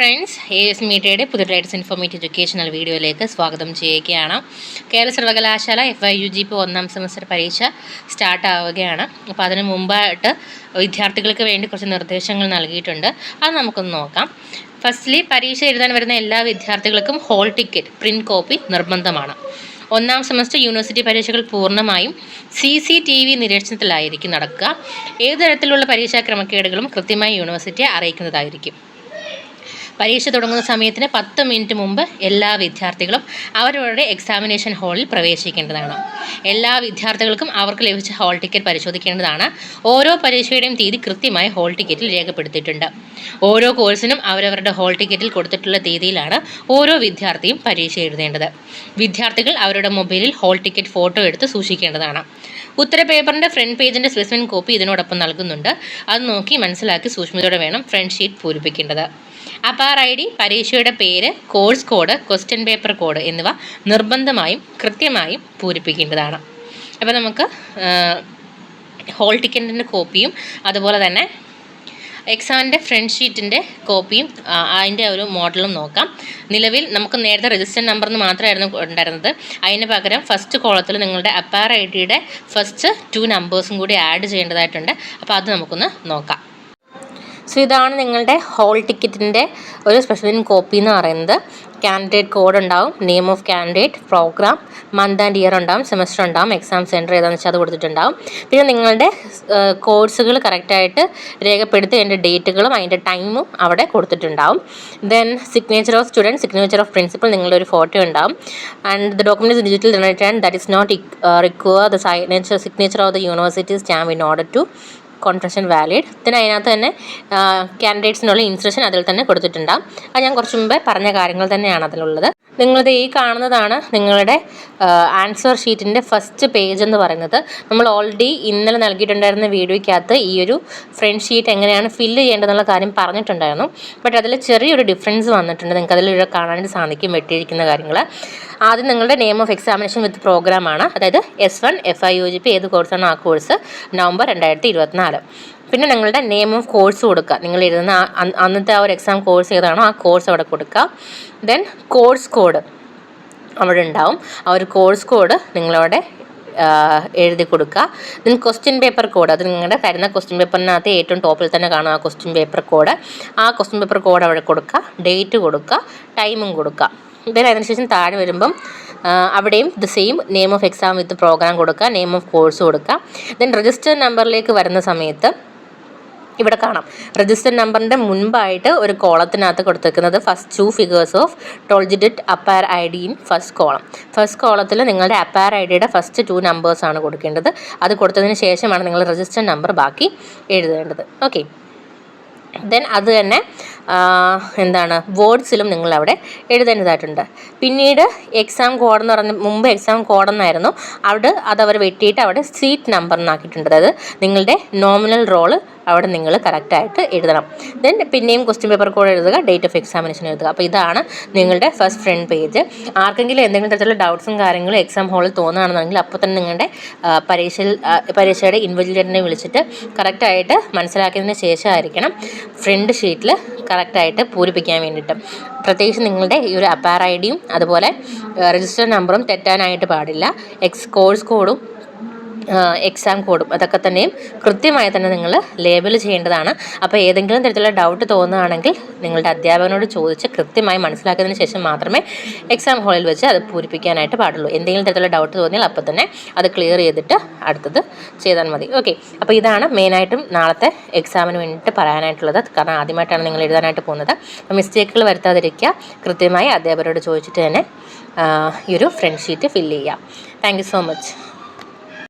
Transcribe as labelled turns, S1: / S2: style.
S1: Friends, AS മീഡിയയുടെ പുതിയ latest informative educational വീഡിയോയിലേക്ക് സ്വാഗതം ചെയ്യുകയാണ്. കേരള സർവകലാശാല FYUGP 1ാം സെമസ്റ്റർ പരീക്ഷ സ്റ്റാർട്ട് ആവുകയാണ്. അപ്പോൾ അതിന് മുമ്പായിട്ട് വിദ്യാർത്ഥികൾക്ക് വേണ്ടി കുറച്ച് നിർദ്ദേശങ്ങൾ നൽകിയിട്ടുണ്ട്. അത് നമുക്കൊന്ന് നോക്കാം. ഫസ്റ്റ്ലി, പരീക്ഷ എഴുതാൻ വരുന്ന എല്ലാ വിദ്യാർത്ഥികൾക്കും ഹോൾ ടിക്കറ്റ് പ്രിൻറ്റ് കോപ്പി നിർബന്ധമാണ്. 1ാം സെമസ്റ്റർ യൂണിവേഴ്സിറ്റി പരീക്ഷകൾ പൂർണ്ണമായും CCTV നിരീക്ഷണത്തിലായിരിക്കും നടക്കുക. ഏതു തരത്തിലുള്ള പരീക്ഷാ ക്രമക്കേടുകളും കൃത്യമായി യൂണിവേഴ്സിറ്റിയെ അറിയിക്കുന്നതായിരിക്കും. പരീക്ഷ തുടങ്ങുന്ന സമയത്തിന് 10 മിനിറ്റ് മുമ്പ് എല്ലാ വിദ്യാർത്ഥികളും അവരവരുടെ എക്സാമിനേഷൻ ഹാളിൽ പ്രവേശിക്കേണ്ടതാണ്. എല്ലാ വിദ്യാർത്ഥികൾക്കും അവർക്ക് ലഭിച്ച ഹാൾ ടിക്കറ്റ് പരിശോധിക്കേണ്ടതാണ്. ഓരോ പരീക്ഷയുടെയും തീയതി കൃത്യമായി ഹാൾ ടിക്കറ്റിൽ രേഖപ്പെടുത്തിയിട്ടുണ്ട്. ഓരോ കോഴ്സിനും അവരവരുടെ ഹാൾ ടിക്കറ്റിൽ കൊടുത്തിട്ടുള്ള തീയതിയിലാണ് ഓരോ വിദ്യാർത്ഥിയും പരീക്ഷ എഴുതേണ്ടത്. വിദ്യാർത്ഥികൾ അവരുടെ മൊബൈലിൽ ഹാൾ ടിക്കറ്റ് ഫോട്ടോ എടുത്ത് സൂക്ഷിക്കേണ്ടതാണ്. ഉത്തരപേപ്പറിൻ്റെ ഫ്രണ്ട് പേജിൻ്റെ സ്പെസിമെൻ കോപ്പി ഇതിനോടൊപ്പം നൽകുന്നുണ്ട്. അത് നോക്കി മനസ്സിലാക്കി സൂക്ഷ്മതയോടെ വേണം ഫ്രണ്ട് ഷീറ്റ് പൂരിപ്പിക്കേണ്ടത്. അപ്പാർ ID, പരീക്ഷയുടെ പേര്, course code, question paper code എന്നിവ നിർബന്ധമായും കൃത്യമായും പൂരിപ്പിക്കേണ്ടതാണ്. അപ്പോൾ നമുക്ക് ഹോൾ ടിക്കറ്റിൻ്റെ കോപ്പിയും അതുപോലെ തന്നെ എക്സാമിൻ്റെ ഫ്രണ്ട് ഷീറ്റിൻ്റെ കോപ്പിയും അതിൻ്റെ ഒരു മോഡലും നോക്കാം. നിലവിൽ നമുക്ക് നേരത്തെ രജിസ്റ്റർ നമ്പർ എന്ന് മാത്രമായിരുന്നു ഉണ്ടായിരുന്നത്. അതിന് പകരം ഫസ്റ്റ് കോളത്തിൽ നിങ്ങളുടെ അപ്പാർ IDയുടെ ഫസ്റ്റ് 2 നമ്പേഴ്സും കൂടി ആഡ് ചെയ്യേണ്ടതായിട്ടുണ്ട്. അപ്പോൾ അത് നമുക്കൊന്ന് നോക്കാം. സോ ഇതാണ് നിങ്ങളുടെ ഹോൾ ടിക്കറ്റിൻ്റെ ഒരു സ്പെഷ്യൽ കോപ്പി എന്ന് പറയുന്നത്. കാൻഡിഡേറ്റ് കോഡ് ഉണ്ടാവും, name of candidate, program, month and year ഉണ്ടാവും, സെമസ്റ്റർ ഉണ്ടാവും, എക്സാം സെൻറ്റർ ഏതാണെന്ന് വെച്ചാൽ അത് കൊടുത്തിട്ടുണ്ടാവും. പിന്നെ നിങ്ങളുടെ കോഴ്സുകൾ കറക്റ്റായിട്ട് രേഖപ്പെടുത്തി അതിൻ്റെ ഡേറ്റുകളും അതിൻ്റെ ടൈമും അവിടെ കൊടുത്തിട്ടുണ്ടാവും. Then signature of student, signature of principal, നിങ്ങളുടെ ഒരു ഫോട്ടോ ഉണ്ടാവും. And the document is digital generated and that is not require the signature of the university stamp in order to construction valid. then അതിനകത്ത് തന്നെ കാൻഡിഡേറ്റ്സിനുള്ള instruction അതിൽ തന്നെ കൊടുത്തിട്ടുണ്ടാകും. അത് ഞാൻ കുറച്ച് മുമ്പേ പറഞ്ഞ കാര്യങ്ങൾ തന്നെയാണ് അതിലുള്ളത്. നിങ്ങളിത് ഈ കാണുന്നതാണ് നിങ്ങളുടെ ആൻസർ ഷീറ്റിൻ്റെ ഫസ്റ്റ് പേജ് എന്ന് പറയുന്നത്. നമ്മൾ ഓൾറെഡി ഇന്നലെ നൽകിയിട്ടുണ്ടായിരുന്ന വീഡിയോയ്ക്കകത്ത് ഈ ഒരു ഫ്രണ്ട് ഷീറ്റ് എങ്ങനെയാണ് ഫില്ല് ചെയ്യേണ്ടതെന്നുള്ള കാര്യം പറഞ്ഞിട്ടുണ്ടായിരുന്നു. ബട്ട് അതിൽ ചെറിയൊരു ഡിഫറൻസ് വന്നിട്ടുണ്ട്. നിങ്ങൾക്ക് അതിൽ കാണാനായിട്ട് സാധിക്കും വെട്ടിയിരിക്കുന്ന കാര്യങ്ങൾ. ആദ്യം നിങ്ങളുടെ നെയിം ഓഫ് എക്സാമിനേഷൻ വിത്ത് പ്രോഗ്രാമാണ്. അതായത് S1 FYUGP ഏത് കോഴ്സാണോ ആ കോഴ്സ്, നവംബർ 2024. പിന്നെ നിങ്ങളുടെ നെയിം ഓഫ് കോഴ്സ് കൊടുക്കുക. നിങ്ങൾ എഴുതുന്ന അന്നത്തെ ആ ഒരു എക്സാം കോഴ്സ് ഏതാണോ ആ കോഴ്സ് അവിടെ കൊടുക്കുക. ദെൻ കോഴ്സ് കോഡ് അവിടെ ഉണ്ടാവും. ആ ഒരു കോഴ്സ് കോഡ് നിങ്ങളവിടെ എഴുതി കൊടുക്കുക. ദെൻ ക്വസ്റ്റ്യൻ പേപ്പർ കോഡ്, അത് നിങ്ങളുടെ തരുന്ന ക്വസ്റ്റ്യൻ പേപ്പറിനകത്ത് ഏറ്റവും ടോപ്പിൽ തന്നെ കാണും ആ ക്വസ്റ്റ്യൻ പേപ്പർ കോഡ്. ആ ക്വസ്റ്റ്യൻ പേപ്പർ കോഡ് അവിടെ കൊടുക്കുക, ഡേറ്റ് കൊടുക്കുക, ടൈമും കൊടുക്കുക. ദെൻ അതിനുശേഷം താഴെ വരുമ്പം അവിടെയും the same name of exam with program കൊടുക്കുക, നെയിം ഓഫ് കോഴ്സ് കൊടുക്കുക. ദെൻ രജിസ്റ്റർ നമ്പറിലേക്ക് വരുന്ന സമയത്ത് ഇവിടെ കാണാം രജിസ്റ്റർ നമ്പറിൻ്റെ മുൻപായിട്ട് ഒരു കോളത്തിനകത്ത് കൊടുത്തിരിക്കുന്നത് first 2 figures of 12 digit APAAR ID in first column. First കോളത്തിൽ നിങ്ങളുടെ അപ്പാർ IDയുടെ ഫസ്റ്റ് 2 നമ്പേഴ്സാണ് കൊടുക്കേണ്ടത്. അത് കൊടുത്തതിന് ശേഷമാണ് നിങ്ങൾ രജിസ്റ്റർ നമ്പർ ബാക്കി എഴുതേണ്ടത്. ഓക്കെ. ദെൻ അത് തന്നെ വേർഡ്സിലും നിങ്ങളവിടെ എഴുതേണ്ടതായിട്ടുണ്ട്. പിന്നീട് എക്സാം കോഡ് എന്ന് പറഞ്ഞ മുമ്പ് എക്സാം കോഡെന്നായിരുന്നു, അവിടെ അതവർ വെട്ടിയിട്ട് അവിടെ സീറ്റ് നമ്പർ എന്നാക്കിയിട്ടുണ്ട്. അതായത് നിങ്ങളുടെ നോമിനൽ റോള് അവിടെ നിങ്ങൾ കറക്റ്റായിട്ട് എഴുതണം. ദെൻ പിന്നെയും ക്വസ്റ്റ്യൻ പേപ്പർ കോഡ് എഴുതുക, ഡേറ്റ് ഓഫ് എക്സാമിനേഷൻ എഴുതുക. അപ്പോൾ ഇതാണ് നിങ്ങളുടെ ഫസ്റ്റ് ഫ്രണ്ട് പേജ്. ആർക്കെങ്കിലും എന്തെങ്കിലും തരത്തിലുള്ള ഡൗട്ട്സും കാര്യങ്ങളും എക്സാം ഹാളിൽ തോന്നുകയാണെന്നുണ്ടെങ്കിൽ അപ്പോൾ തന്നെ നിങ്ങളുടെ പരീക്ഷയുടെ ഇൻവിജിലേറ്ററിനെ വിളിച്ചിട്ട് കറക്റ്റായിട്ട് മനസ്സിലാക്കിയതിന് ശേഷമായിരിക്കണം ഫ്രണ്ട് ഷീറ്റിൽ കറക്റ്റായിട്ട് പൂരിപ്പിക്കാൻ വേണ്ടിയിട്ട്. പ്രത്യേകിച്ച് നിങ്ങളുടെ ഈ ഒരു അപ്പാർ IDയും അതുപോലെ രജിസ്റ്റർ നമ്പറും തെറ്റാനായിട്ട് പാടില്ല. കോഴ്സ് കോഡും എക്സാം കോഡും അതൊക്കെ തന്നെയും കൃത്യമായി തന്നെ നിങ്ങൾ ലേബൽ ചെയ്യേണ്ടതാണ്. അപ്പോൾ ഏതെങ്കിലും തരത്തിലുള്ള ഡൗട്ട് തോന്നുകയാണെങ്കിൽ നിങ്ങളുടെ അധ്യാപകനോട് ചോദിച്ച് കൃത്യമായി മനസ്സിലാക്കിയതിന് ശേഷം മാത്രമേ എക്സാം ഹാളിൽ വെച്ച് അത് പൂരിപ്പിക്കാനായിട്ട് പാടുള്ളൂ. എന്തെങ്കിലും തരത്തിലുള്ള ഡൗട്ട് തോന്നിയാൽ അപ്പോൾ തന്നെ അത് ക്ലിയർ ചെയ്തിട്ട് അടുത്തത് ചെയ്താൽ മതി. ഓക്കെ. അപ്പോൾ ഇതാണ് മെയിനായിട്ടും നാളത്തെ എക്സാമിന് വേണ്ടിയിട്ട് പറയാനായിട്ടുള്ളത്. കാരണം ആദ്യമായിട്ടാണ് നിങ്ങൾ എഴുതാനായിട്ട് പോകുന്നത്. അപ്പോൾ മിസ്റ്റേക്കുകൾ വരുത്താതിരിക്കുക. കൃത്യമായി അധ്യാപകരോട് ചോദിച്ചിട്ട് തന്നെ ഈ ഒരു ഫ്രണ്ട് ഷീറ്റ് ഫില്ല് ചെയ്യുക. Thank you so much.